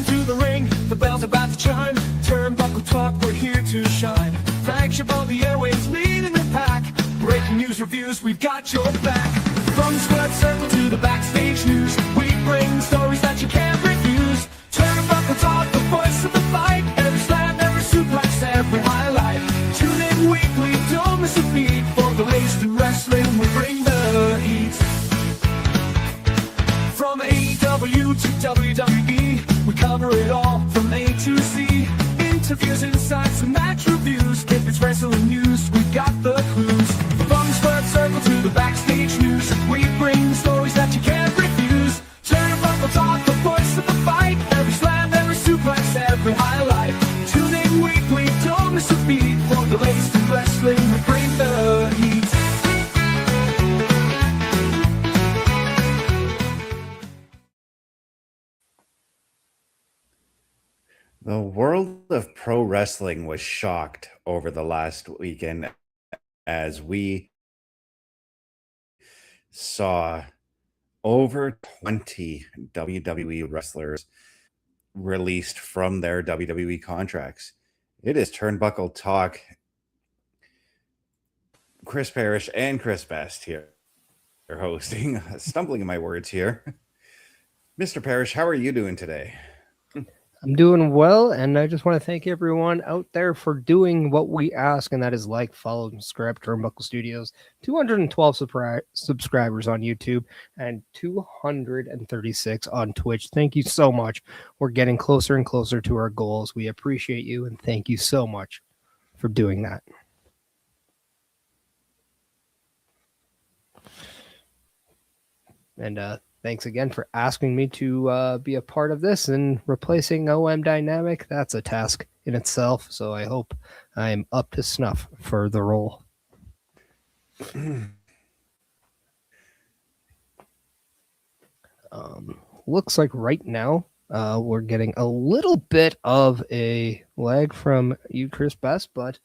into the ring, the bell's about to chime. Turnbuckle Talk, we're here to shine. Flagship of the airwaves, leading the pack. Breaking news reviews, we've got your back. From the squared circle to the backstage news, we bring stories that you can't refuse. Turnbuckle Talk, the voice of the fight. Every slam, every suplex, every highlight. Tune in weekly, don't miss a beat. For the latest in wrestling, we bring the heat. From AEW to WWE, we cover it all from A to Z. Interviews, insights, and match reviews. If it's wrestling news, we got the clues. From the squared circle to the backstage news, we bring stories that you can't refuse. Turnbuckle Talk, the voice of the fight. Every slam, every suplex, every highlight. Tune in weekly, don't miss a beat. For the latest in wrestling, we bring the heat. The world of pro wrestling was shocked over the last weekend as we saw over 20 WWE wrestlers released from their WWE contracts. It is Turnbuckle Talk. Chris Parrish and Chris Best here are hosting. Stumbling in my words here. Mr. Parrish, how are you doing today? I'm doing well, and I just want to thank everyone out there for doing what we ask, and that is like, follow, and subscribe to Turnbuckle Studios. 212 subscribers on YouTube and 236 on Twitch. Thank you so much. We're getting closer and closer to our goals. We appreciate you, and thank you so much for doing that. And thanks again for asking me to be a part of this and replacing OM Dynamic. That's a task in itself, so I hope I'm up to snuff for the role. Looks like right now we're getting a little bit of a lag from you, Chris Best, but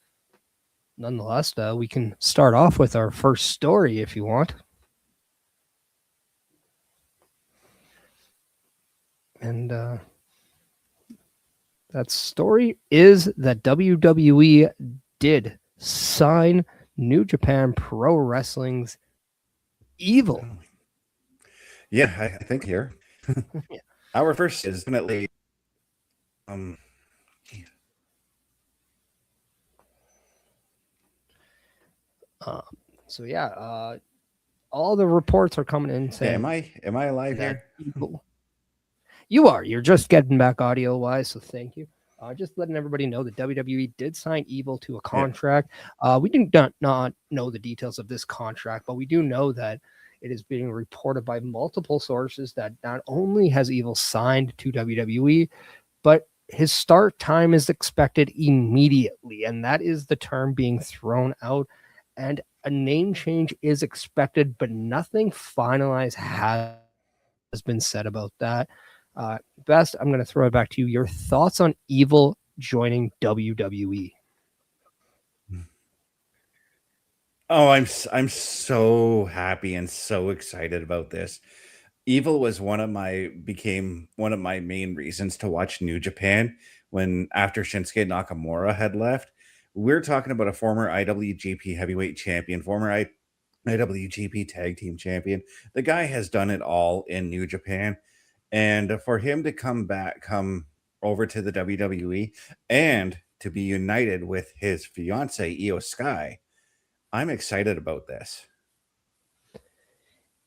nonetheless, we can start off with our first story if you want. And that story is that WWE did sign New Japan Pro Wrestling's Evil. Yeah, I think here. Yeah. Our first is definitely So yeah, all the reports are coming in saying, am I alive here? Evil. You are. You're just getting back audio-wise, so thank you. Just letting everybody know that WWE did sign Evil to a contract. Yeah. We do not know the details of this contract, but we do know that it is being reported by multiple sources that not only has Evil signed to WWE, but his start time is expected immediately, and that is the term being thrown out. And a name change is expected, but nothing finalized has been said about that. Best, I'm going to throw it back to you. Your thoughts on Evil joining WWE? Oh, I'm so happy and so excited about this. Evil was became one of my main reasons to watch New Japan when after Shinsuke Nakamura had left. We're talking about a former IWGP heavyweight champion, former IWGP tag team champion. The guy has done it all in New Japan. And for him to come over to the WWE and to be united with his fiance, Io Sky, I'm excited about this.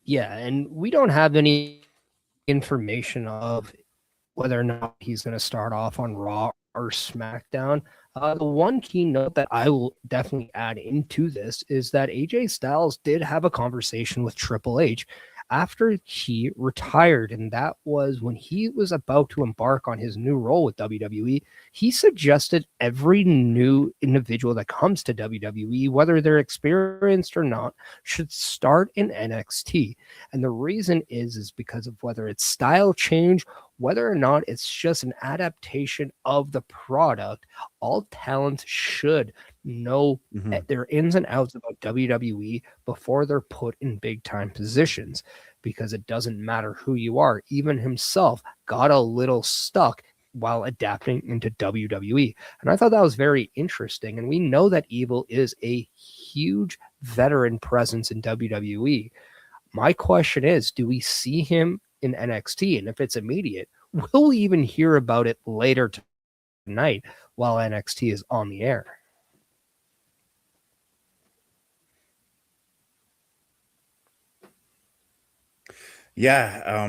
Yeah, and we don't have any information of whether or not he's going to start off on Raw or SmackDown. The one key note that I will definitely add into this is that AJ Styles did have a conversation with Triple H after he retired, and that was when he was about to embark on his new role with WWE. He suggested every new individual that comes to WWE, whether they're experienced or not, should start in NXT. And the reason is because of whether it's style change, whether or not it's just an adaptation of the product. All talents should know their ins and outs about WWE before they're put in big time positions, because it doesn't matter who you are. Even himself got a little stuck while adapting into WWE. And I thought that was very interesting. And we know that Evil is a huge veteran presence in WWE. My question is, do we see him in NXT? And if it's immediate, will we even hear about it later tonight while NXT is on the air? Yeah,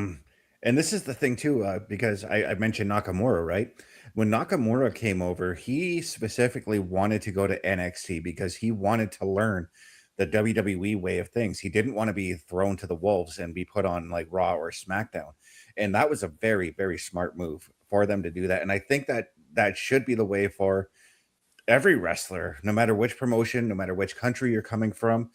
and this is the thing too, because I mentioned Nakamura, right? When Nakamura came over, he specifically wanted to go to NXT because he wanted to learn the WWE way of things. He didn't want to be thrown to the wolves and be put on like Raw or SmackDown. And that was a very, very smart move for them to do that. And I think that that should be the way for every wrestler, no matter which promotion, no matter which country you're coming from,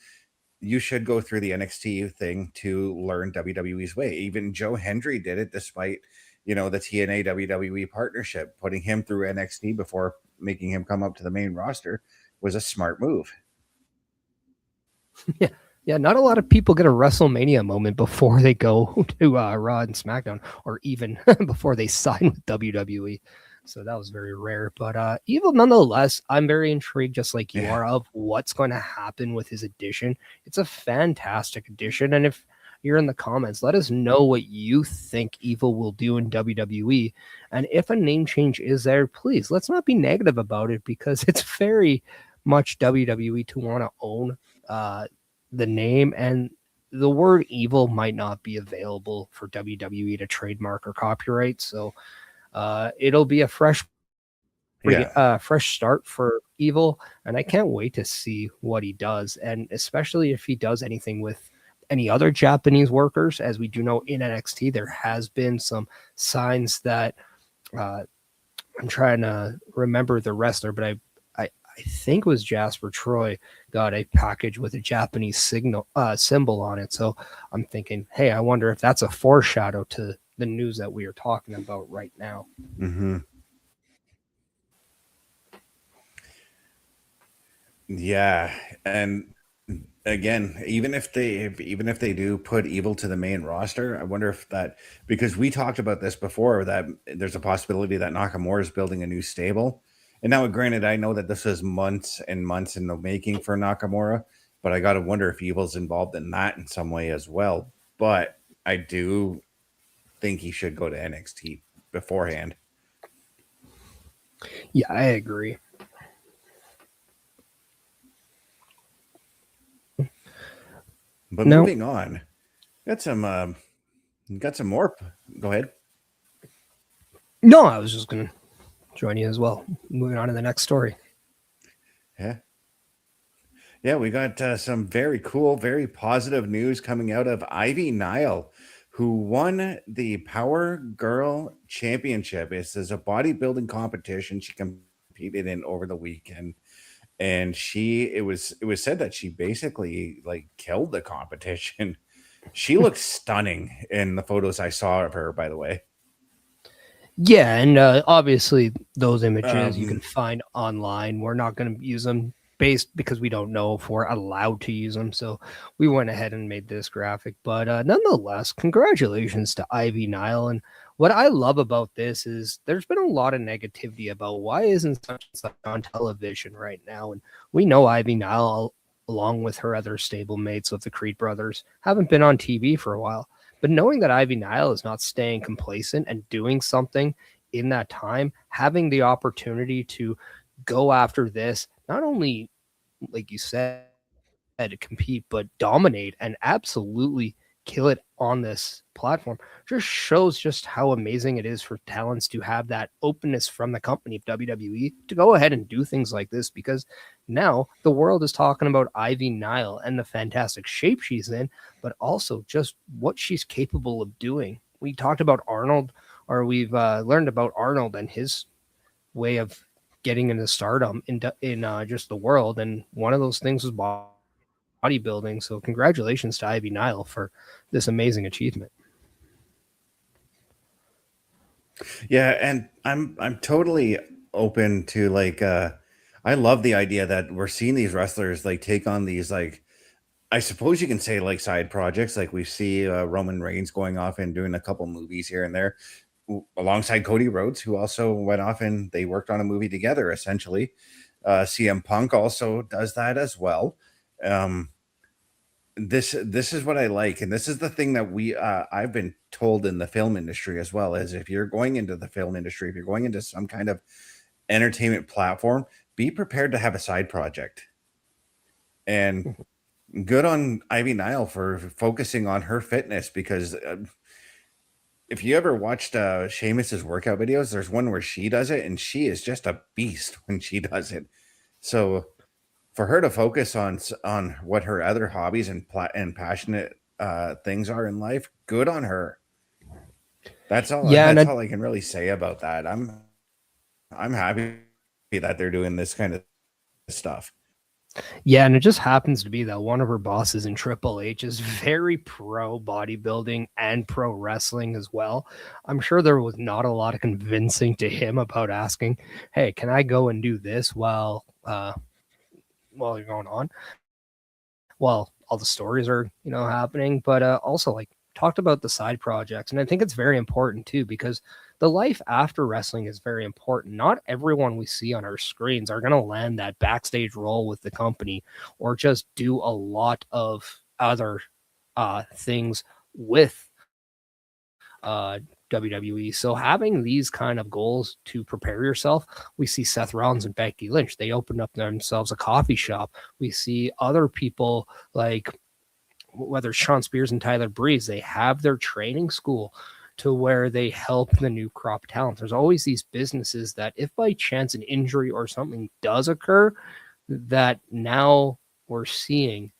you should go through the NXT thing to learn WWE's way. Even Joe Hendry did it despite, the TNA WWE partnership. Putting him through NXT before making him come up to the main roster was a smart move. Yeah. Yeah, not a lot of people get a WrestleMania moment before they go to Raw and SmackDown, or even before they sign with WWE. So that was very rare. But Evil, nonetheless, I'm very intrigued, just like you Yeah. are, of what's going to happen with his addition. It's a fantastic addition. And if you're in the comments, let us know what you think Evil will do in WWE. And if a name change is there, please, let's not be negative about it, because it's very much WWE to want to own the name, and the word evil might not be available for WWE to trademark or copyright. So it'll be a Yeah. fresh start for Evil, and I can't wait to see what he does, and especially if he does anything with any other Japanese workers. As we do know, in NXT there has been some signs that I'm trying to remember the wrestler, but I think it was Jasper Troy got a package with a Japanese symbol on it. So I'm thinking, hey, I wonder if that's a foreshadow to the news that we are talking about right now. Mm-hmm. Yeah, and again, even if they do put Evil to the main roster, I wonder if that, because we talked about this before, that there's a possibility that Nakamura is building a new stable. And now, granted, I know that this is months and months in the making for Nakamura, but I got to wonder if Evil's involved in that in some way as well. But I do think he should go to NXT beforehand. Yeah, I agree. But No, moving on, got some more. Go ahead. no, I was just going to join you as well. Moving on to the next story. Yeah. Yeah, we got some very cool, very positive news coming out of Ivy Nile, who won the Power Girl Championship. This is a bodybuilding competition she competed in over the weekend, and it was said that she basically like killed the competition. She looks stunning in the photos I saw of her, by the way. Yeah, and obviously those images you can Um, find online. We're not going to use them based because we don't know if we're allowed to use them. So we went ahead and made this graphic. But nonetheless, congratulations to Ivy Nile. And what I love about this is there's been a lot of negativity about why isn't such and such on television right now. And we know Ivy Nile, along with her other stable mates of the Creed brothers, haven't been on TV for a while. But knowing that Ivy Nile is not staying complacent and doing something in that time, having the opportunity to go after this, not only, like you said, to compete, but dominate and absolutely kill it on this platform, just shows just how amazing it is for talents to have that openness from the company of WWE to go ahead and do things like this, because now the world is talking about Ivy Nile and the fantastic shape she's in, but also just what she's capable of doing. We talked about Arnold, or we've learned about Arnold and his way of getting into stardom in just the world, and one of those things was bodybuilding. So congratulations to Ivy Nile for this amazing achievement. Yeah, and I'm totally open to like I love the idea that we're seeing these wrestlers like take on these like, I suppose you can say like side projects, like we see Roman Reigns going off and doing a couple movies here and there. alongside Cody Rhodes, who also went off and they worked on a movie together. Essentially, CM Punk also does that as well. Um, this is what I like, and this is the thing that I've been told in the film industry as well, is if you're going into the film industry, if you're going into some kind of entertainment platform, be prepared to have a side project. And good on Ivy Nile for focusing on her fitness, because if you ever watched Sheamus's workout videos, there's one where she does it, and she is just a beast when she does it. So for her to focus on what her other hobbies and passionate things are in life, good on her. That's all. Yeah, That's and all I can really say about that. I'm happy that they're doing this kind of stuff. Yeah, and it just happens to be that one of her bosses in Triple H is very pro bodybuilding and pro wrestling as well. I'm sure there was not a lot of convincing to him about asking, "Hey, can I go and do this while you're going on?" Well, all the stories are, happening, but also like talked about the side projects. And I think it's very important too, because the life after wrestling is very important. Not everyone we see on our screens are going to land that backstage role with the company or just do a lot of other things with WWE. So having these kind of goals to prepare yourself, we see Seth Rollins and Becky Lynch. They opened up themselves a coffee shop. We see other people like whether Sean Spears and Tyler Breeze, they have their training school to where they help the new crop of talent. There's always these businesses that if by chance an injury or something does occur, that now we're seeing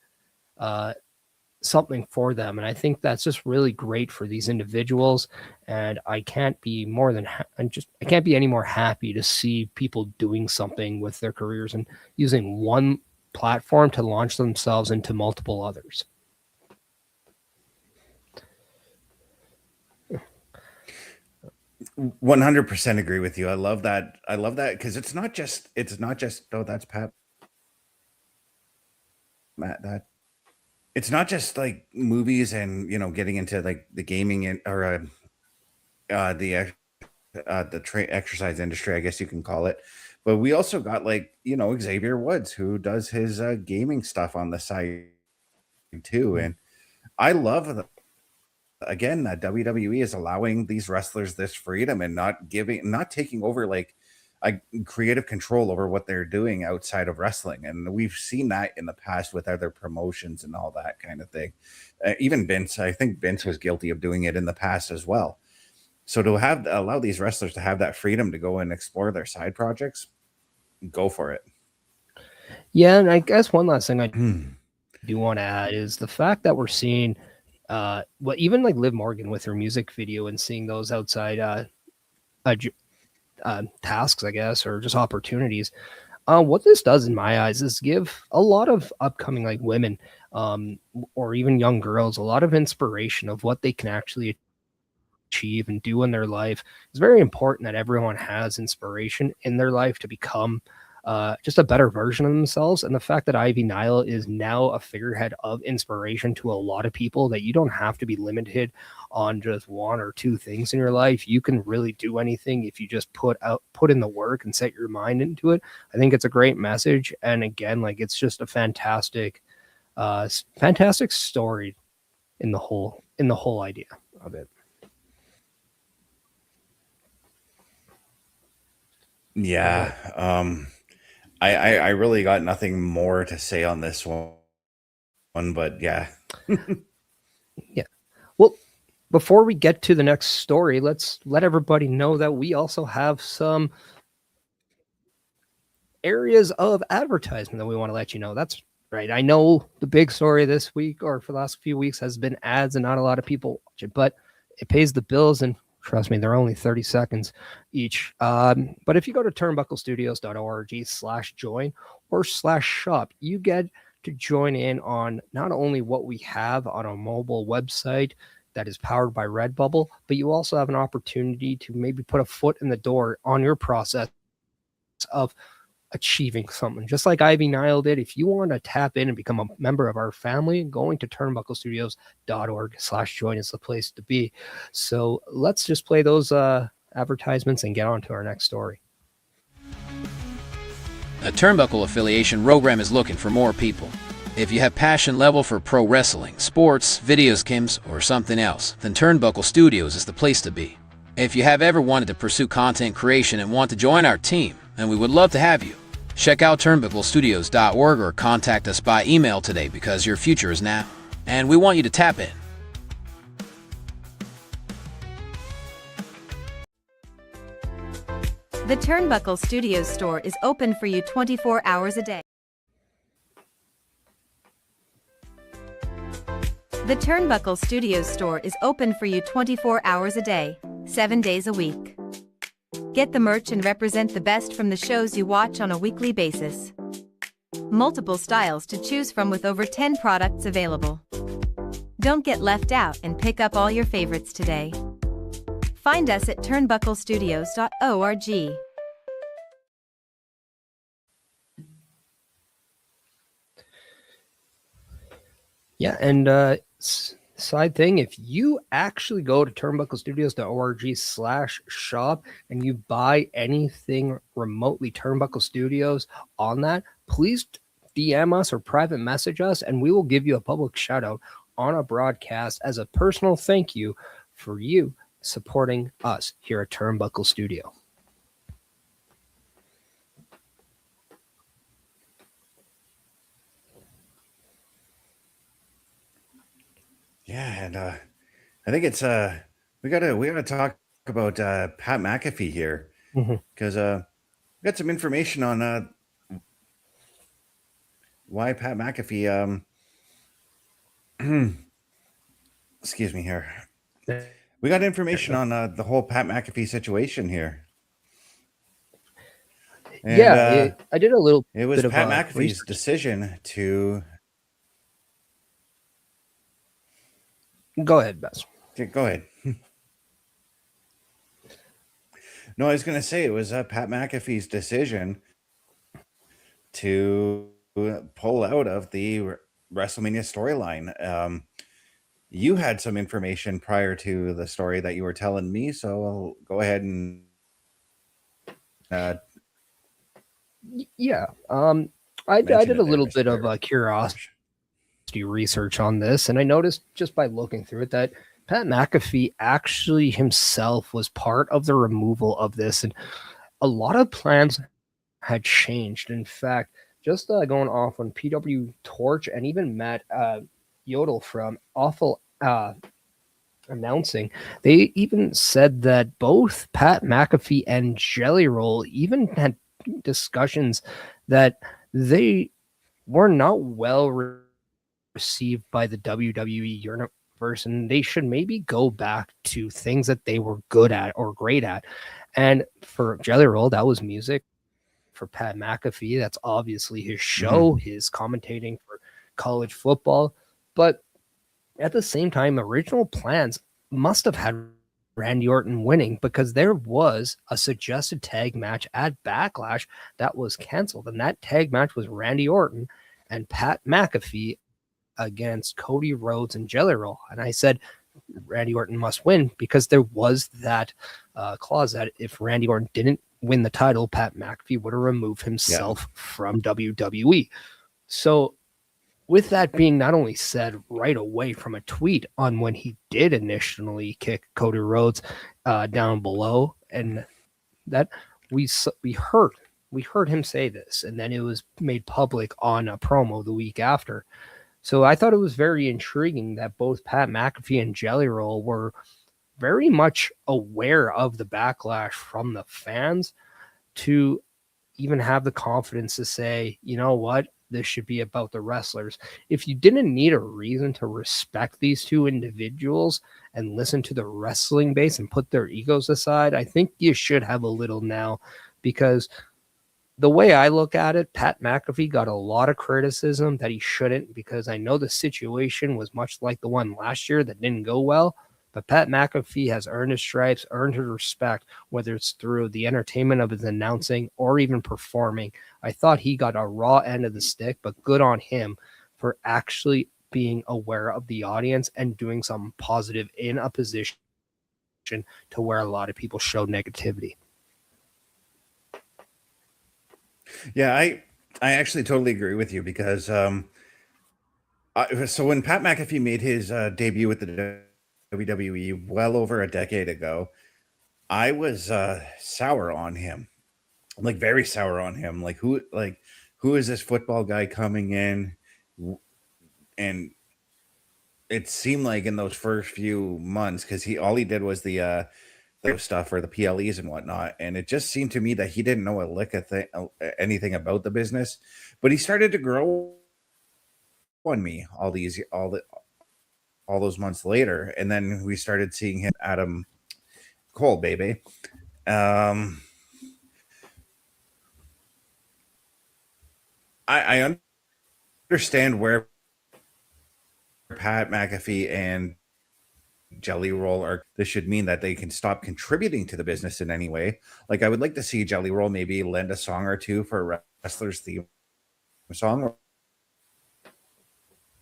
something for them. And I think that's just really great for these individuals. And I can't be more than I can't be any more happy to see people doing something with their careers and using one platform to launch themselves into multiple others. – 100% agree with you. I love that because it's not just oh, that's Pat Matt, that it's not just like movies and getting into like the gaming or the exercise industry, I guess you can call it. But we also got like Xavier Woods, who does his gaming stuff on the side too, and I love again that WWE is allowing these wrestlers this freedom and not taking over like a creative control over what they're doing outside of wrestling. And we've seen that in the past with other promotions and all that kind of thing. Even Vince, I think Vince was guilty of doing it in the past as well. So to allow these wrestlers to have that freedom to go and explore their side projects, go for it. Yeah, and I guess one last thing I do want to add is the fact that we're seeing even like Liv Morgan with her music video and seeing those outside tasks, I guess, or just opportunities. What this does in my eyes is give a lot of upcoming like women or even young girls a lot of inspiration of what they can actually achieve and do in their life. It's very important that everyone has inspiration in their life to become just a better version of themselves. And the fact that Ivy Nile is now a figurehead of inspiration to a lot of people, that you don't have to be limited on just one or two things in your life. You can really do anything if you just put in the work and set your mind into it. I think it's a great message. And again, like it's just a fantastic story in the whole idea of it. Yeah. I really got nothing more to say on this one, but yeah. Yeah. Well, before we get to the next story, let's let everybody know that we also have some areas of advertisement that we want to let you know. That's right. I know the big story this week or for the last few weeks has been ads and not a lot of people watch it, but it pays the bills, and trust me, they're only 30 seconds each. But if you go to turnbucklestudios.org/join or /shop, you get to join in on not only what we have on a mobile website that is powered by Redbubble, but you also have an opportunity to maybe put a foot in the door on your process of achieving something, just like Ivy Nile did. If you want to tap in and become a member of our family, going to turnbucklestudios.org/join is the place to be. So let's just play those advertisements and get on to our next story. A Turnbuckle affiliation program is looking for more people. If you have passion level for pro wrestling, sports, video games, or something else, then Turnbuckle Studios is the place to be. If you have ever wanted to pursue content creation and want to join our team, then we would love to have you. Check out turnbucklestudios.org or contact us by email today because your future is now, and we want you to tap in. The Turnbuckle Studios store is open for you 24 hours a day. The Turnbuckle Studios store is open for you 24 hours a day, 7 days a week. Get the merch and represent the best from the shows you watch on a weekly basis. Multiple styles to choose from with over 10 products available. Don't get left out and pick up all your favorites today. Find us at turnbucklestudios.org. Yeah, and side thing, if you actually go to turnbucklestudios.org/shop and you buy anything remotely Turnbuckle Studios on that, please DM us or private message us, and we will give you a public shout out on a broadcast as a personal thank you for you supporting us here at Turnbuckle Studio. Yeah, and I think it's we gotta talk about Pat McAfee here because we got some information on why Pat McAfee excuse me here. We got information on the whole Pat McAfee situation here. And, yeah, I did a little. It was bit Pat of, McAfee's research. decision to Go ahead, Bess. okay, go ahead. No, I was going to say it was Pat McAfee's decision to pull out of the WrestleMania storyline. You had some information prior to the story that you were telling me, so I'll go ahead and Yeah, I did a little bit of curiosity research on this, and I noticed just by looking through it that Pat McAfee actually himself was part of the removal of this, and a lot of plans had changed. In fact, just going off on PW Torch and even Matt Yodel from Awful Announcing, they even said that both Pat McAfee and Jelly Roll even had discussions that they were not well received by the WWE universe, and they should maybe go back to things that they were good at or great at. And for Jelly Roll, that was music. For Pat McAfee, that's obviously his show, his commentating for college football. But at the same time, original plans must have had Randy Orton winning because there was a suggested tag match at Backlash that was canceled. And that tag match was Randy Orton and Pat McAfee against Cody Rhodes and Jelly Roll. And I said, Randy Orton must win because there was that clause that if Randy Orton didn't win the title, Pat McAfee would have removed himself from WWE. So with that being not only said right away from a tweet on when he did initially kick Cody Rhodes down below, and that we heard him say this, and then it was made public on a promo the week after. So I thought it was very intriguing that both Pat McAfee and Jelly Roll were very much aware of the backlash from the fans to even have the confidence to say, you know what, this should be about the wrestlers. If you didn't need a reason to respect these two individuals and listen to the wrestling base and put their egos aside, I think you should have a little now, because the way I look at it, Pat McAfee got a lot of criticism that he shouldn't, because I know the situation was much like the one last year that didn't go well. But Pat McAfee has earned his stripes, earned his respect, whether it's through the entertainment of his announcing or even performing. I thought he got a raw end of the stick, but good on him for actually being aware of the audience and doing something positive in a position to where a lot of people show negativity. Yeah, I actually totally agree with you because so when Pat McAfee made his debut with the WWE well over a decade ago, I was sour on him, like very sour on him. Who is this football guy coming in? And it seemed like in those first few months, because he did was the stuff or the PLEs and whatnot, and it just seemed to me that he didn't know a lick of anything about the business, but he started to grow on me all those months later, and then we started seeing him Adam Cole, baby. Um, I understand where Pat McAfee and Jelly Roll are. This should mean that they can stop contributing to the business in any way. Like I would like to see Jelly Roll maybe lend a song or two for a wrestler's theme song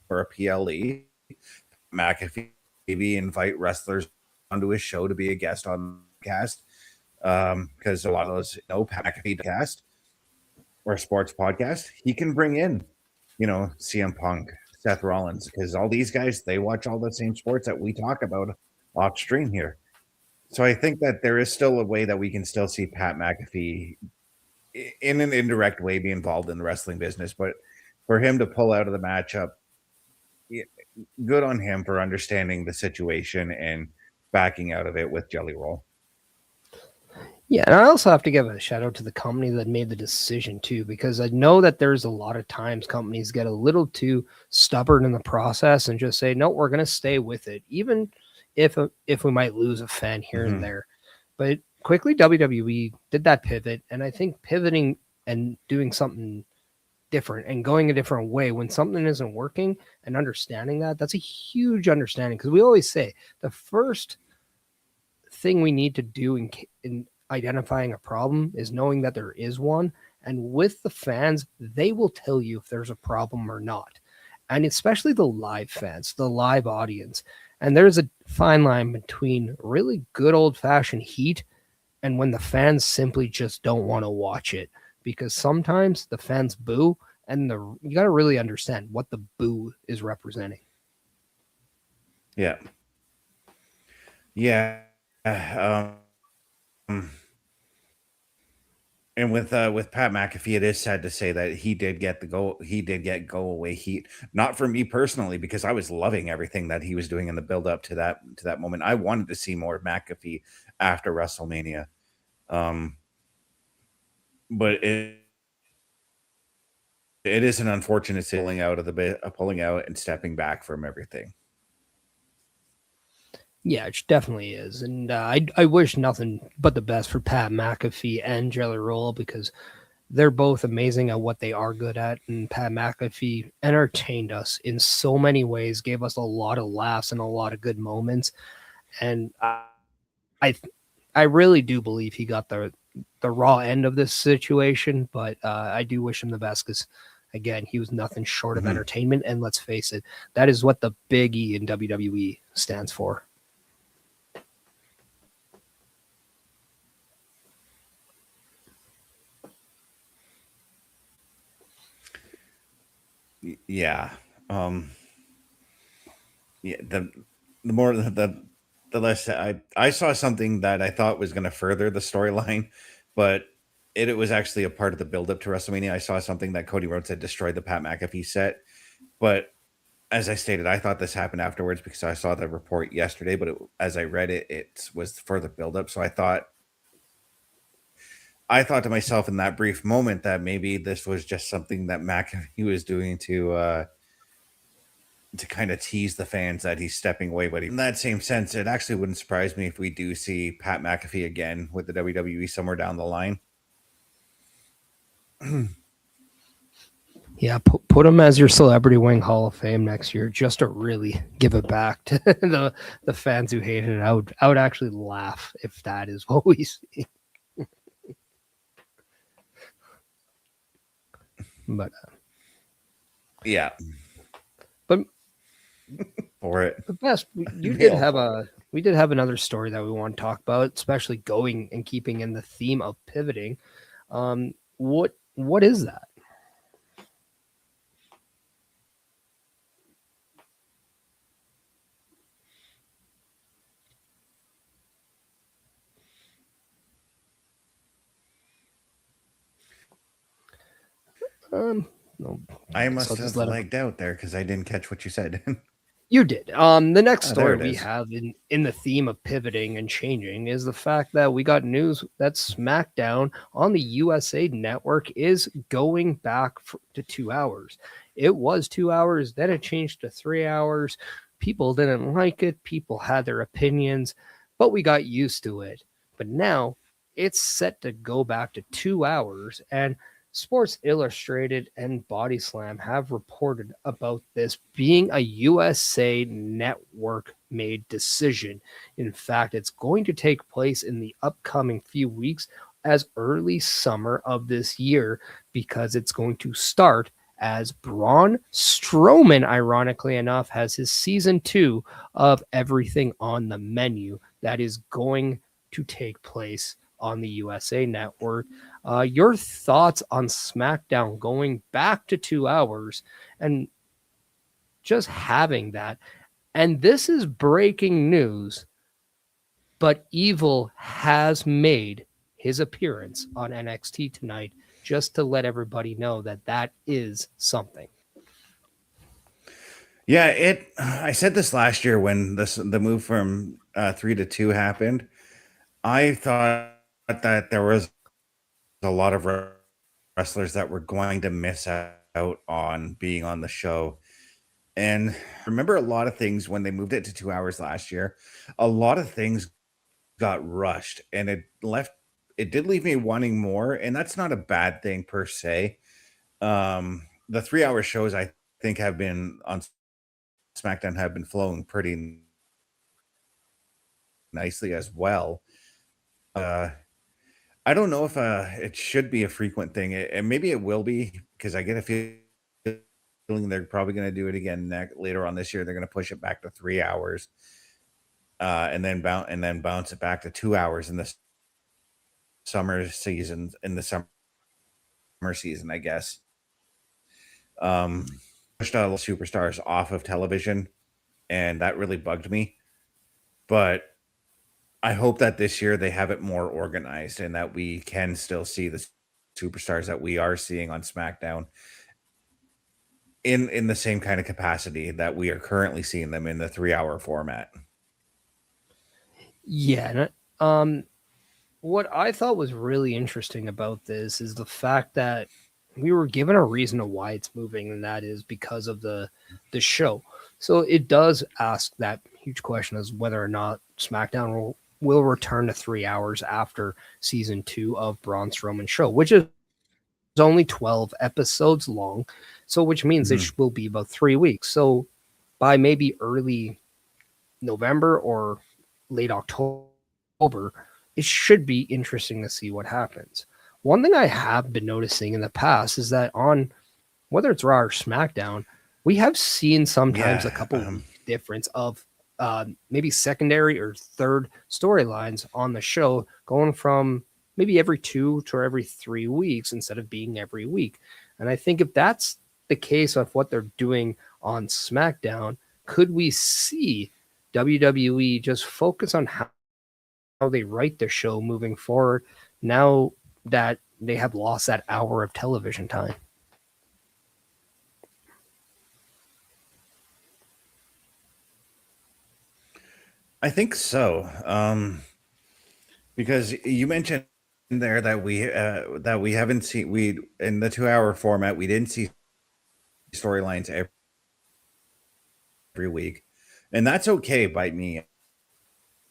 or a PLE. McAfee maybe invite wrestlers onto his show to be a guest on the cast, because a lot of those Pat McAfee cast or sports podcast, he can bring in, CM Punk, Seth Rollins, because all these guys, they watch all the same sports that we talk about off stream here. So I think that there is still a way that we can still see Pat McAfee in an indirect way be involved in the wrestling business, but for him to pull out of the matchup, good on him for understanding the situation and backing out of it with Jelly Roll. Yeah, and I also have to give a shout out to the company that made the decision too, because I know that there's a lot of times companies get a little too stubborn in the process and just say, no, we're going to stay with it, even if we might lose a fan here and there. But quickly, WWE did that pivot, and I think pivoting and doing something different and going a different way when something isn't working and understanding that's a huge understanding, because we always say the first thing we need to do in identifying a problem is knowing that there is one, and with the fans, they will tell you if there's a problem or not, and especially the live fans, the live audience. And there's a fine line between really good old-fashioned heat and when the fans simply just don't want to watch it, because sometimes the fans boo, and you got to really understand what the boo is representing. Yeah. And with Pat McAfee, it is sad to say that he did get go away heat. Not for me personally, because I was loving everything that he was doing in the build up to that moment. I wanted to see more McAfee after WrestleMania. But it is an unfortunate pulling out and stepping back from everything. Yeah, it definitely is. And I wish nothing but the best for Pat McAfee and Jelly Roll, because they're both amazing at what they are good at. And Pat McAfee entertained us in so many ways, gave us a lot of laughs and a lot of good moments. And I really do believe he got the raw end of this situation, but I do wish him the best, because again, he was nothing short of entertainment. And let's face it, that is what the Big E in WWE stands for. Yeah. Yeah. The less I saw something that I thought was going to further the storyline, but it was actually a part of the build up to WrestleMania. I saw something that Cody Rhodes had destroyed the Pat McAfee set, but as I stated, I thought this happened afterwards because I saw the report yesterday, but as I read it, it was for the build up. So I thought to myself in that brief moment that maybe this was just something that McAfee was doing to kind of tease the fans that he's stepping away. But in that same sense, it actually wouldn't surprise me if we do see Pat McAfee again with the WWE somewhere down the line. Yeah, put him as your celebrity wing Hall of Fame next year, just to really give it back to the fans who hated it. I would actually laugh if that is what we see. But Yeah, but for it. the best I'd be all for it. we did have another story that we want to talk about, especially going and keeping in the theme of pivoting. What is that? No, I guess I'll must just have let him. lagged out there because I didn't catch what you said. You did. The next Oh, there story it we is. have in the theme of pivoting and changing is the fact that we got news that SmackDown on the USA Network is going back to 2 hours. It was 2 hours, then it changed to 3 hours. People didn't like it. People had their opinions, but we got used to it. But now it's set to go back to 2 hours, and Sports Illustrated and Body Slam have reported about this being a USA Network made decision. In fact, it's going to take place in the upcoming few weeks as early summer of this year because it's going to start as Braun Strowman, ironically enough, has his season 2 of Everything on the Menu that is going to take place on the USA Network. Your thoughts on SmackDown going back to 2 hours and just having that? And this is breaking news, but Evil has made his appearance on NXT tonight, just to let everybody know that that is something. Yeah, I said this last year when the move from 3 to 2 happened. I thought that there was a lot of wrestlers that were going to miss out on being on the show. And I remember a lot of things when they moved it to 2 hours last year. A lot of things got rushed, and it did leave me wanting more, and that's not a bad thing per se. The 3 hour shows I think have been on SmackDown have been flowing pretty nicely as well. Uh, I don't know if it should be a frequent thing, and maybe it will be because I get a feeling they're probably going to do it again later on this year. They're going to push it back to 3 hours, and then bounce it back to 2 hours in the summer season. In the summer season, I guess. Pushed all the superstars off of television, and that really bugged me. But I hope that this year they have it more organized and that we can still see the superstars that we are seeing on SmackDown in the same kind of capacity that we are currently seeing them in the 3 hour format. Yeah. What I thought was really interesting about this is the fact that we were given a reason to why it's moving, and that is because of the show. So it does ask that huge question as whether or not SmackDown will return to 3 hours after season 2 of Braun Strowman show, which is only 12 episodes long. So which means it will be about 3 weeks. So by maybe early November or late October, it should be interesting to see what happens. One thing I have been noticing in the past is that on whether it's Raw or SmackDown, we have seen sometimes a couple week difference of maybe secondary or third storylines on the show going from maybe every 2 to every 3 weeks instead of being every week. And I think if that's the case of what they're doing on SmackDown, could we see WWE just focus on how they write the show moving forward now that they have lost that hour of television time? I think so. Because you mentioned there that we haven't seen we in the 2 hour format we didn't see storylines every week, and that's okay by me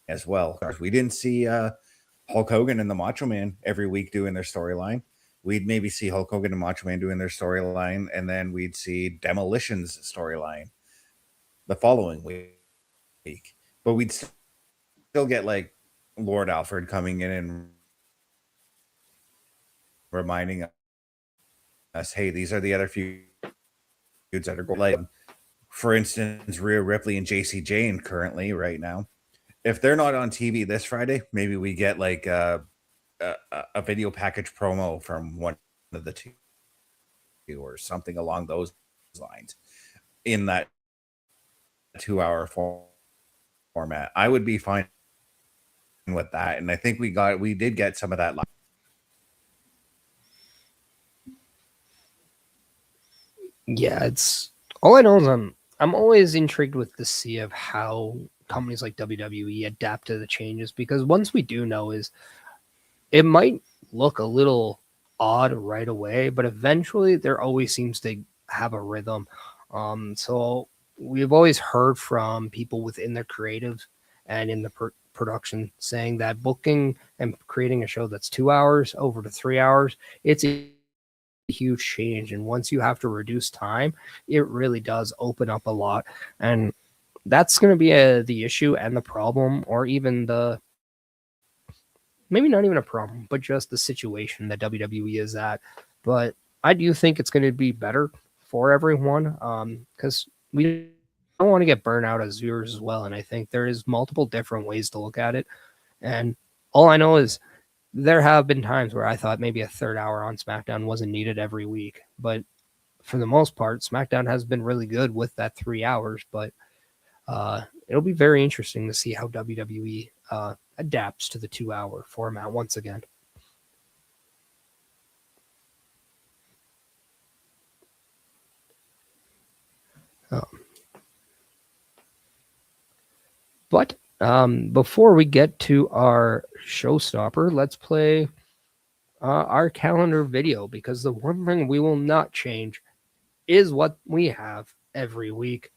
as well. We didn't see Hulk Hogan and the Macho Man every week doing their storyline. we'd maybe see Hulk Hogan and Macho Man doing their storyline, and then we'd see Demolition's storyline the following week. But we'd still get like Lord Alfred coming in and reminding us, hey, these are the other feuds that are going. Like, for instance, Rhea Ripley and JC Jane currently right now. If they're not on TV this Friday, maybe we get like a video package promo from one of the two or something along those lines in that 2-hour format. I would be fine with that, and I think we did get some of that. Yeah, it's all I know is I'm always intrigued with the see of how companies like WWE adapt to the changes, because once we do know is it might look a little odd right away, but eventually there always seems to have a rhythm. So we've always heard from people within the creative and in the production saying that booking and creating a show that's 2 hours over to 3 hours, it's a huge change. And once you have to reduce time, it really does open up a lot. And that's going to be the issue and the problem, or even maybe not even a problem, but just the situation that WWE is at. But I do think it's going to be better for everyone, because we don't want to get burnt out as viewers as well. And I think there is multiple different ways to look at it. And all I know is there have been times where I thought maybe a third hour on SmackDown wasn't needed every week. But for the most part, SmackDown has been really good with that 3 hours. But it'll be very interesting to see how WWE adapts to the 2-hour format once again. But before we get to our showstopper, let's play our calendar video, because the one thing we will not change is what we have every week.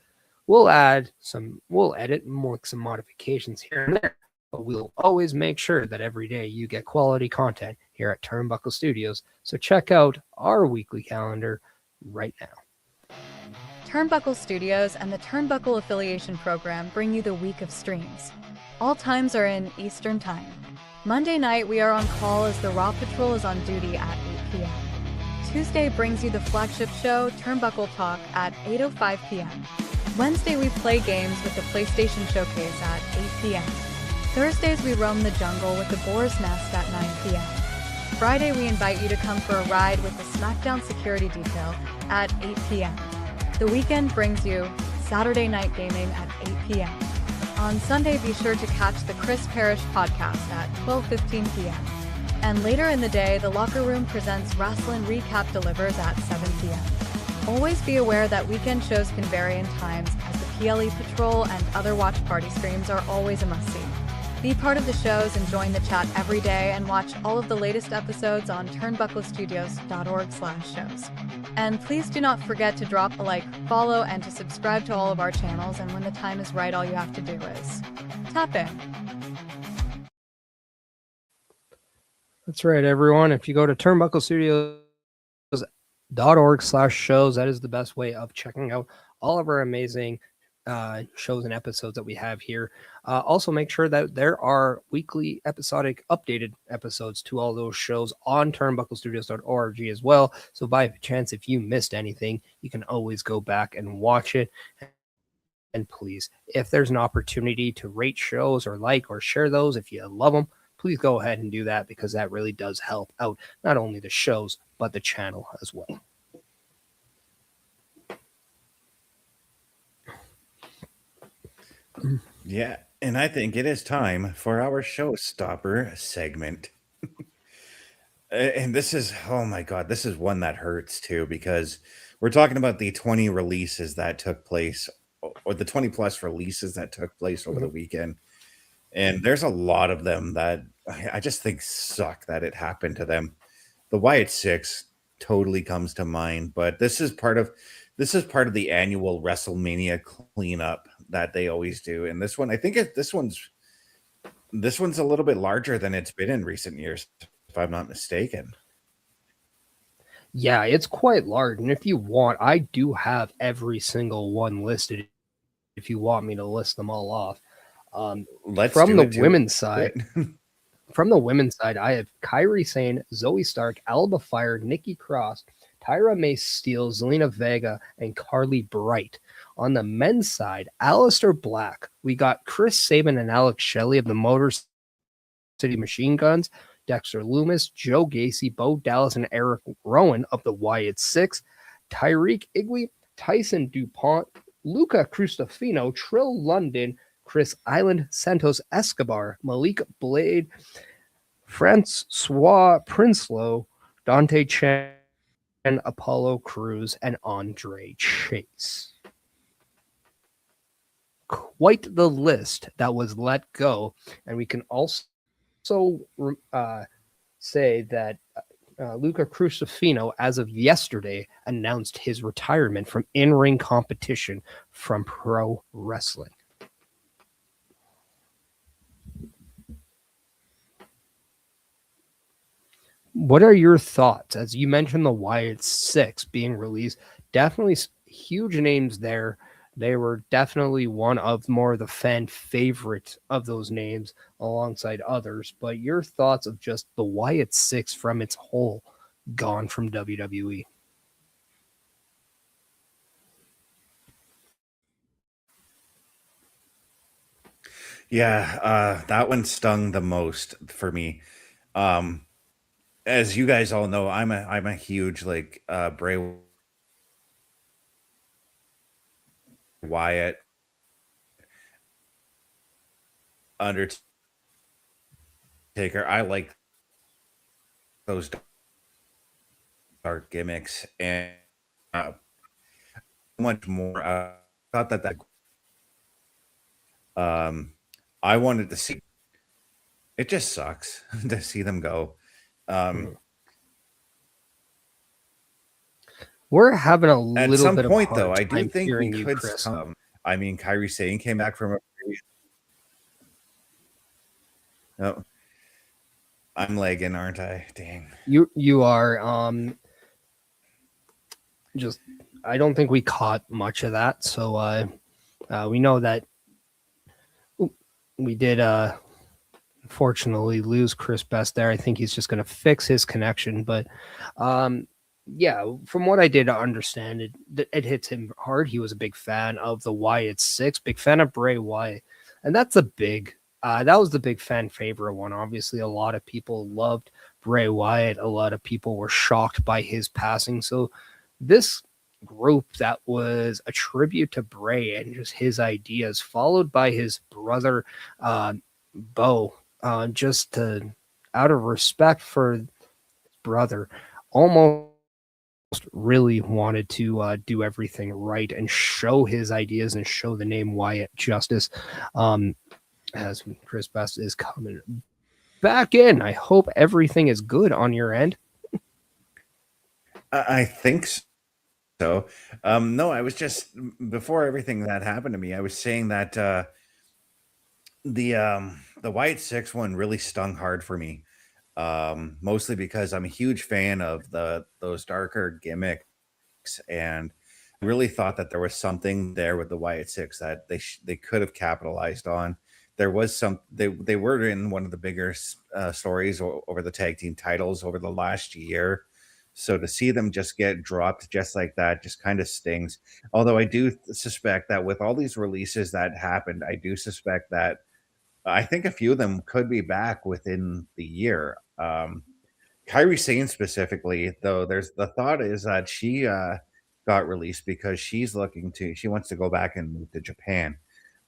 We'll edit and make some modifications here and there, but we'll always make sure that every day you get quality content here at Turnbuckle Studios. So check out our weekly calendar right now. Turnbuckle Studios and the Turnbuckle Affiliation Program bring you the week of streams. All times are in Eastern Time. Monday night, we are on call as the Raw Patrol is on duty at 8 p.m. Tuesday brings you the flagship show, Turnbuckle Talk, at 8:05 p.m. Wednesday, we play games with the PlayStation Showcase at 8 p.m. Thursdays, we roam the jungle with the Boar's Nest at 9 p.m. Friday, we invite you to come for a ride with the SmackDown Security Detail at 8 p.m. The weekend brings you Saturday Night Gaming at 8 p.m. On Sunday, be sure to catch the Chris Parrish podcast at 12:15 p.m. And later in the day, the Locker Room presents Wrestling Recap delivers at 7 p.m. Always be aware that weekend shows can vary in times, as the PLE Patrol and other watch party streams are always a must-see. Be part of the shows and join the chat every day, and watch all of the latest episodes on turnbucklestudios.org/shows. And please do not forget to drop a like, follow, and to subscribe to all of our channels, and when the time is right, all you have to do is tap in. That's right, everyone. If you go to turnbucklestudios.org/shows, that is the best way of checking out all of our amazing shows and episodes that we have here. Also, make sure that there are weekly episodic updated episodes to all those shows on turnbucklestudios.org as well. So by chance, if you missed anything, you can always go back and watch it. And please, if there's an opportunity to rate shows or like or share those, if you love them, please go ahead and do that, because that really does help out not only the shows, but the channel as well. Yeah, and I think it is time for our showstopper segment. And this is, oh my God, this is one that hurts too, because we're talking about the 20 releases that took place, or the 20 plus releases that took place over the weekend. And there's a lot of them that I just think suck that it happened to them. The Wyatt Six totally comes to mind, but this is part of the annual WrestleMania cleanup that they always do. And this one, I think this one's a little bit larger than it's been in recent years, if I'm not mistaken. Yeah, it's quite large. And if you want, I do have every single one listed if you want me to list them all off. Um, Let's from do the it. Do women's side, it. I have Kyrie Sane, Zoe Stark, Alba Fire, Nikki Cross, Tyra May Steele, Zelina Vega, and Carly Bright. On the men's side, Alistair Black. We got Chris Sabin and Alex Shelley of the Motor City Machine Guns, Dexter Loomis, Joe Gacy, Bo Dallas, and Eric Rowan of the Wyatt Six, Tyreek Igley, Tyson DuPont, Luca Crustofino, Trill London, Chris Island, Santos Escobar, Malik Blade, Francois Princelow, Dante Chen, Apollo Cruz, and Andre Chase. Quite the list that was let go, and we can also say that Luca Crusifino, as of yesterday, announced his retirement from in-ring competition from pro wrestling. What are your thoughts? As you mentioned, the Wyatt Six being released, definitely huge names there. They were definitely one of more of the fan favorite of those names alongside others. But your thoughts of just the Wyatt Six from its whole gone from WWE? Yeah, that one stung the most for me. Um, as you guys all know, I'm a huge like Bray Wyatt, Undertaker. I like those dark gimmicks and uh, much more. Thought that um, I wanted to see. It just sucks to see them go. Um, We're having a at little some bit of a point, though, hard I do time think we hearing you, could Chris. I mean, Kyrie Sane came back from a. Oh, I'm lagging, aren't I? Dang. You are just. I don't think we caught much of that, so we know that we did unfortunately lose Chris Best there. I think he's just going to fix his connection, but yeah, from what I did understand, it hits him hard. He was a big fan of the Wyatt Six, big fan of Bray Wyatt, and that's a big. That was the big fan favorite one. Obviously, a lot of people loved Bray Wyatt. A lot of people were shocked by his passing. So this group that was a tribute to Bray and just his ideas, followed by his brother Bo, just to, out of respect for his brother, almost really wanted to do everything right and show his ideas and show the name Wyatt justice. As Chris Best is coming back in, I hope everything is good on your end. I think so. No, I was just before everything that happened to me. I was saying that the White Six one really stung hard for me. Mostly because I'm a huge fan of those darker gimmicks, and really thought that there was something there with the Wyatt Six that they could have capitalized on. There was some they were in one of the bigger stories over the tag team titles over the last year. So to see them just get dropped just like that just kind of stings. Although I do suspect that with all these releases that happened, I do suspect that I think a few of them could be back within the year. Kyrie Sane specifically, though, there's the thought is that she got released because she wants to go back and move to Japan.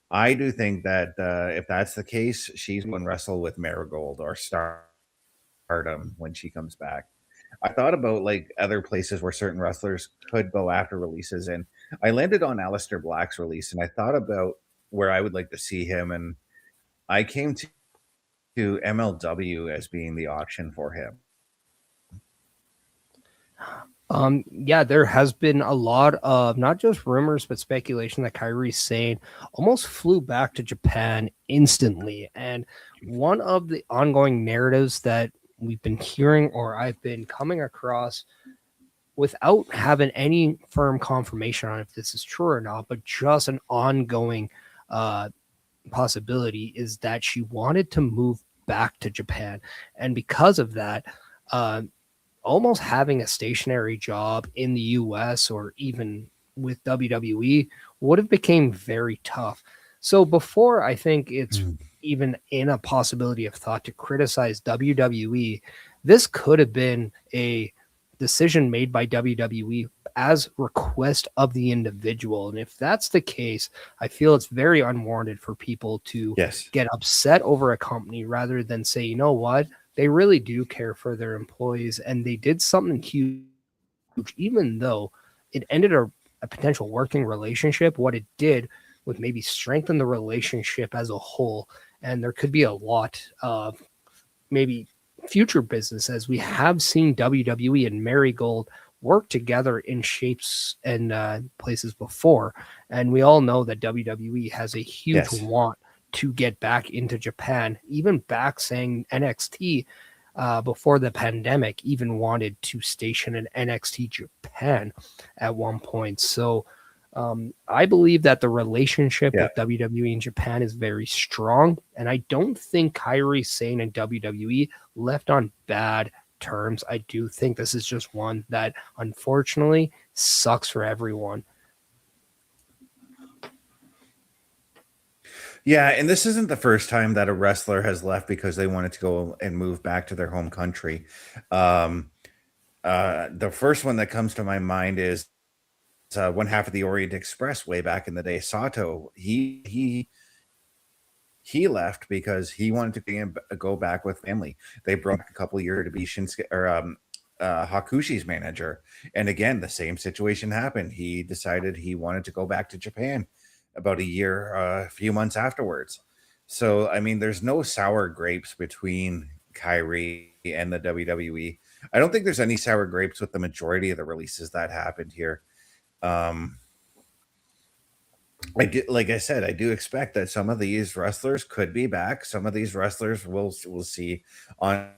I do think that if that's the case, she's going to wrestle with Marigold or Stardom when she comes back. I thought about like other places where certain wrestlers could go after releases, and I landed on Aleister Black's release, and I thought about where I would like to see him, and I came to MLW as being the option for him. Yeah, there has been a lot of not just rumors but speculation that Kyrie Sane almost flew back to Japan instantly. And one of the ongoing narratives that we've been hearing or I've been coming across without having any firm confirmation on if this is true or not, but just an ongoing possibility is that she wanted to move back to Japan. And because of that, uh, almost having a stationary job in the US or even with WWE would have became very tough. So before I think it's even in a possibility of thought to criticize WWE, this could have been a decision made by WWE as request of the individual. And if that's the case, I feel it's very unwarranted for people to Yes. get upset over a company rather than say, you know what, they really do care for their employees and they did something huge, even though it ended a potential working relationship. What it did was maybe strengthen the relationship as a whole. And there could be a lot of maybe future business, as we have seen WWE and Marigold work together in shapes and places before. And we all know that WWE has a huge Yes. want to get back into Japan, even back saying NXT before the pandemic even wanted to station an NXT Japan at one point. So I believe that the relationship with WWE and Japan is very strong. And I don't think Kairi Sane and WWE left on bad terms. I do think this is just one that unfortunately sucks for everyone. Yeah, and this isn't the first time that a wrestler has left because they wanted to go and move back to their home country. The first one that comes to my mind is one half of the Orient Express way back in the day. Sato, he left because he wanted to go back with family. They broke a couple of years to be Shinsuke or Hakushi's manager, and again the same situation happened. He decided he wanted to go back to Japan about a few months afterwards. So I mean, there's no sour grapes between Kyrie and the WWE. I don't think there's any sour grapes with the majority of the releases that happened here. Like I said, I do expect that some of these wrestlers could be back. Some of these wrestlers we'll see on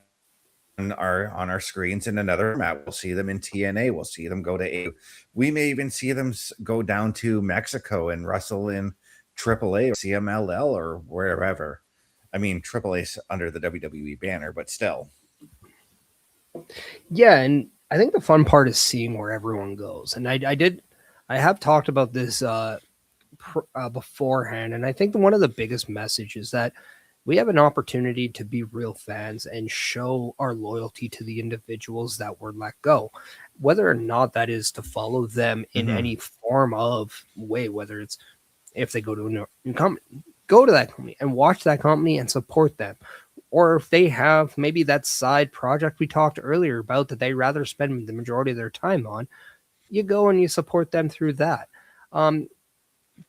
our screens in another format. We'll see them in TNA. We'll see them go to A. We may even see them go down to Mexico and wrestle in AAA or CMLL or wherever. I mean, AAA's under the WWE banner, but still. Yeah, and I think the fun part is seeing where everyone goes. And I have talked about this beforehand, and I think one of the biggest messages that we have an opportunity to be real fans and show our loyalty to the individuals that were let go, whether or not that is to follow them in any form of way, whether it's if they go to a new company, go to that company and watch that company and support them. Or if they have maybe that side project we talked earlier about that they rather spend the majority of their time on, you go and you support them through that.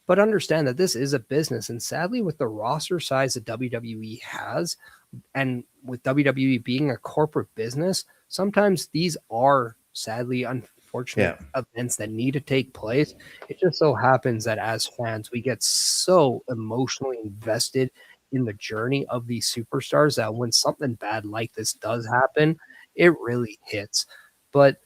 But understand that this is a business. And sadly, with the roster size that WWE has, and with WWE being a corporate business, sometimes these are sadly unfortunate events that need to take place. It just so happens that as fans, we get so emotionally invested in the journey of these superstars that when something bad like this does happen, it really hits. But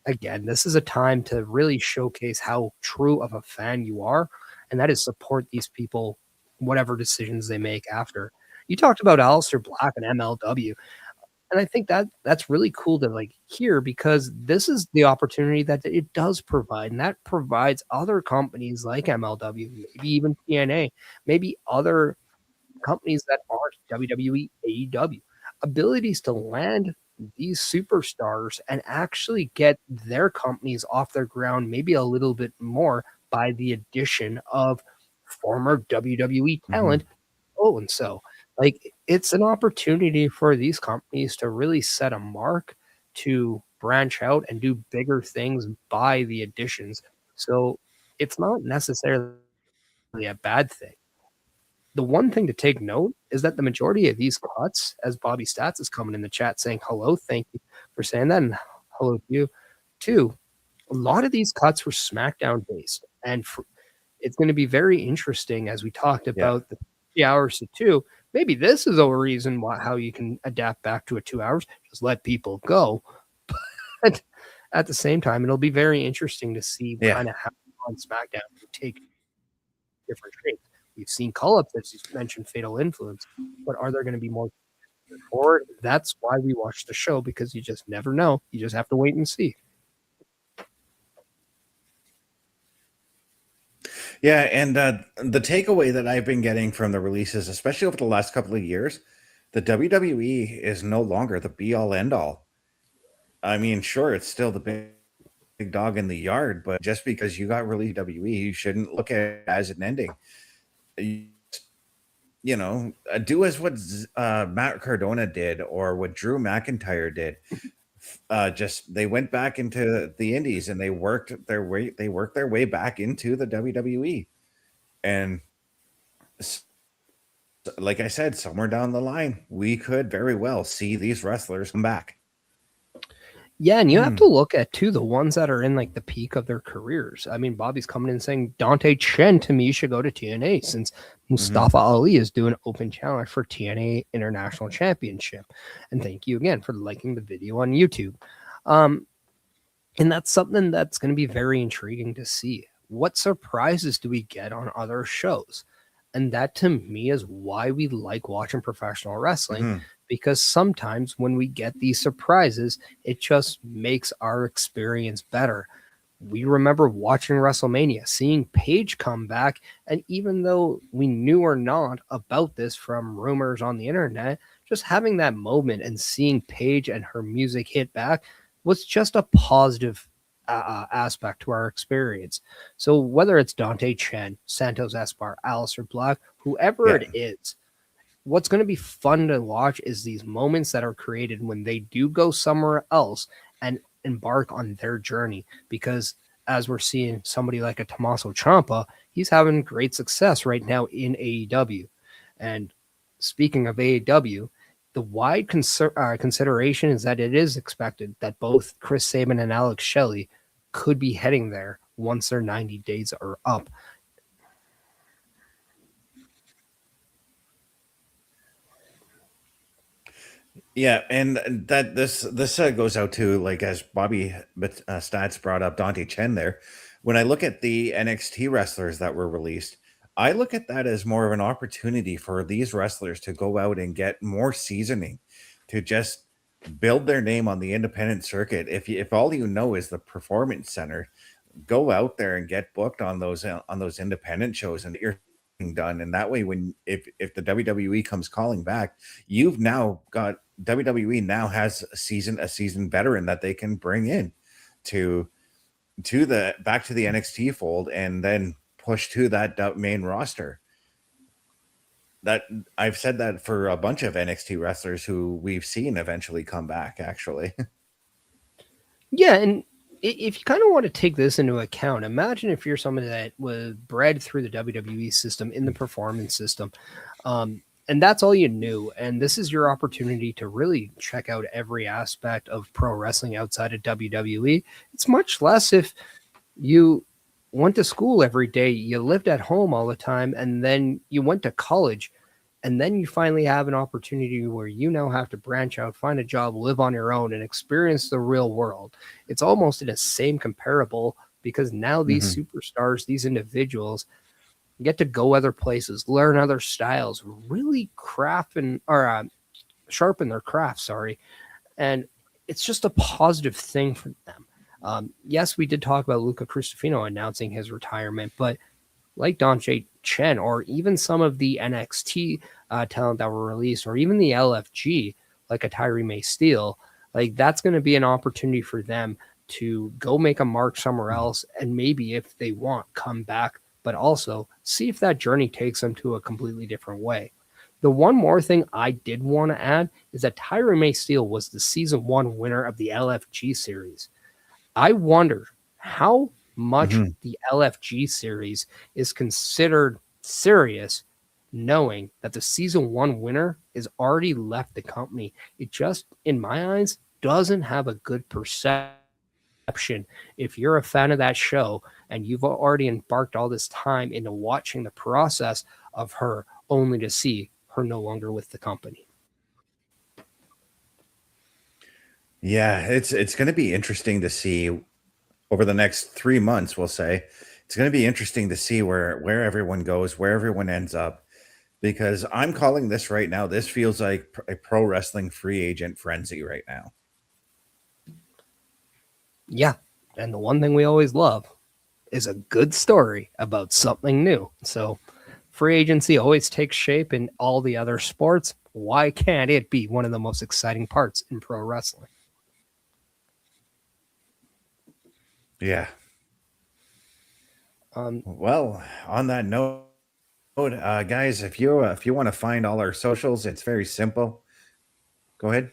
again, this is a time to really showcase how true of a fan you are, and that is support these people, whatever decisions they make after. You talked about Aleister Black and MLW, and I think that's really cool to like hear, because this is the opportunity that it does provide, and that provides other companies like MLW, maybe even TNA, maybe other companies that aren't WWE, AEW, abilities to land these superstars and actually get their companies off their ground maybe a little bit more by the addition of former WWE talent. Oh, and so like it's an opportunity for these companies to really set a mark, to branch out and do bigger things by the additions. So it's not necessarily a bad thing. The one thing to take note is that the majority of these cuts, as Bobby Stats is coming in the chat saying hello, thank you for saying that, and hello to you too. A lot of these cuts were SmackDown based, and it's going to be very interesting as we talked about the 3 hours to 2. Maybe this is a reason how you can adapt back to a 2 hours. Just let people go. But at the same time, it'll be very interesting to see Yeah. kind of how on SmackDown will take different shapes. We've seen call-ups, as you mentioned, Fatal Influence, but are there going to be more forward? That's why we watch the show, because you just never know. You just have to wait and see. Yeah, and the takeaway that I've been getting from the releases, especially over the last couple of years, the WWE is no longer the be all end all. I mean, sure, it's still the big dog in the yard, but just because you got released WWE, you shouldn't look at it as an ending. You, do as what Matt Cardona did or what Drew McIntyre did. Just they went back into the indies and they worked their way back into the WWE. And like I said, somewhere down the line, we could very well see these wrestlers come back. Yeah, and you have to look at, too, the ones that are in, like, the peak of their careers. I mean, Bobby's coming in saying Dante Chen, to me, should go to TNA since Mustafa Ali is doing open challenge for TNA International Championship. And thank you again for liking the video on YouTube. And that's something that's going to be very intriguing to see. What surprises do we get on other shows? And that, to me, is why we like watching professional wrestling, because sometimes when we get these surprises, it just makes our experience better. We remember watching WrestleMania, seeing Paige come back, and even though we knew or not about this from rumors on the internet, just having that moment and seeing Paige and her music hit back was just a positive aspect to our experience. So whether it's Dante Chen, Santos Esparza, Aleister Black, whoever it is, what's going to be fun to watch is these moments that are created when they do go somewhere else and embark on their journey. Because as we're seeing somebody like a Tommaso Ciampa, he's having great success right now in AEW. And speaking of AEW, the wide consideration is that it is expected that both Chris Sabin and Alex Shelley could be heading there once their 90 days are up. Yeah, and that this goes out to, like, as Bobby Stats brought up Dante Chen there. When I look at the NXT wrestlers that were released, I look at that as more of an opportunity for these wrestlers to go out and get more seasoning, to just build their name on the independent circuit. If all you know is the Performance Center, go out there and get booked on those independent shows and get your thing done. And that way, when if the WWE comes calling back, you've now got WWE now has a seasoned veteran that they can bring in to the back to the NXT fold and then push to that main roster. That I've said that for a bunch of NXT wrestlers who we've seen eventually come back, actually. Yeah, and if you kind of want to take this into account, imagine if you're somebody that was bred through the WWE system in the performance system, and that's all you knew. And this is your opportunity to really check out every aspect of pro wrestling outside of WWE. It's much less if you went to school every day, you lived at home all the time, and then you went to college. And then you finally have an opportunity where you now have to branch out, find a job, live on your own, and experience the real world. It's almost in the same comparable, because now these superstars, these individuals, get to go other places, learn other styles, really sharpen their craft. And it's just a positive thing for them. Yes, we did talk about Luca Cristofino announcing his retirement, but like Dante Chen, or even some of the NXT talent that were released, or even the LFG, like a Tyree May Steele, like that's going to be an opportunity for them to go make a mark somewhere else, and maybe if they want, come back, but also see if that journey takes them to a completely different way. The one more thing I did want to add is that Tyree May Steele was the season 1 winner of the LFG series. I wonder how much the LFG series is considered serious, knowing that the season 1 winner is already left the company. It just, in my eyes, doesn't have a good perception. If you're a fan of that show and you've already embarked all this time into watching the process of her, only to see her no longer with the company. Yeah, it's going to be interesting to see over the next 3 months. We'll say it's going to be interesting to see where everyone goes, where everyone ends up, because I'm calling this right now. This feels like a pro wrestling free agent frenzy right now. Yeah. And the one thing we always love is a good story about something new. So free agency always takes shape in all the other sports. Why can't it be one of the most exciting parts in pro wrestling? Yeah. Um, Well, on that note, guys, if you want to find all our socials, it's very simple. Go ahead.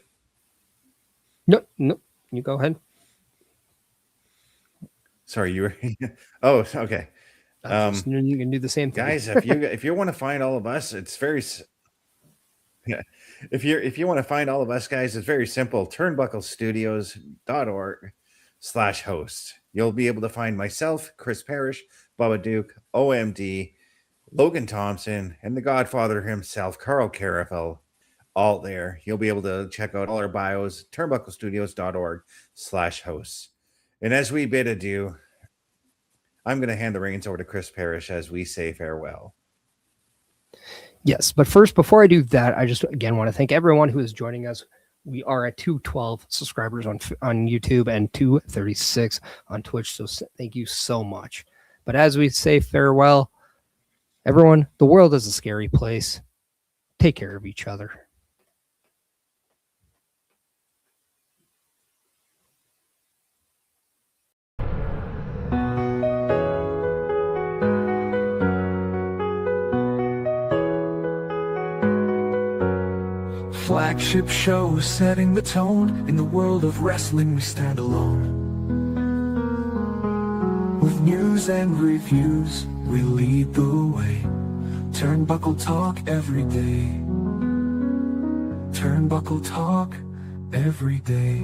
no, no, you go ahead. Sorry, you were. Oh, okay. I was just you can do the same thing. Guys, if you want to find all of us, it's very yeah. If you want to find all of us, guys, it's very simple. Turnbucklestudios.org/host. You'll be able to find myself, Chris Parrish, Bubba Duke, OMD, Logan Thompson, and the Godfather himself, Carl Caravel, all there. You'll be able to check out all our bios, turnbucklestudios.org/hosts. And as we bid adieu, I'm going to hand the reins over to Chris Parrish as we say farewell. Yes, but first, before I do that, I just again want to thank everyone who is joining us. We are at 212 subscribers on YouTube and 236 on Twitch. So thank you so much. But as we say farewell, everyone, the world is a scary place. Take care of each other. Flagship show setting the tone. In the world of wrestling we stand alone. With news and reviews we lead the way. Turnbuckle talk every day. Turnbuckle talk every day.